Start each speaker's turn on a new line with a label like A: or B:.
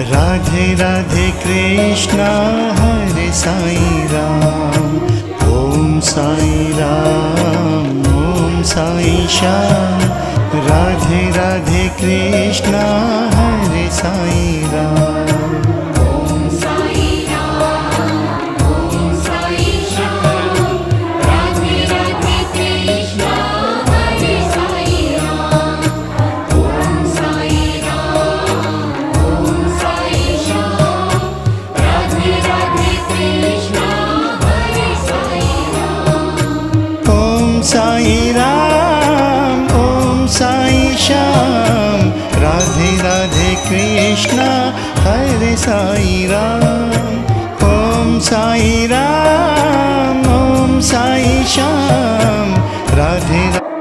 A: Radhe Radhe Krishna Hare Sai Ram. Om Sai Ram Om Sai Shyam. Radhe Radhe Krishna Hare Sai Ram. Sai Ram Om Sai Shyam. Radhe Radhe Krishna Hare Sai Ram. Om Sai Ram Om Sai Shyam. Radhe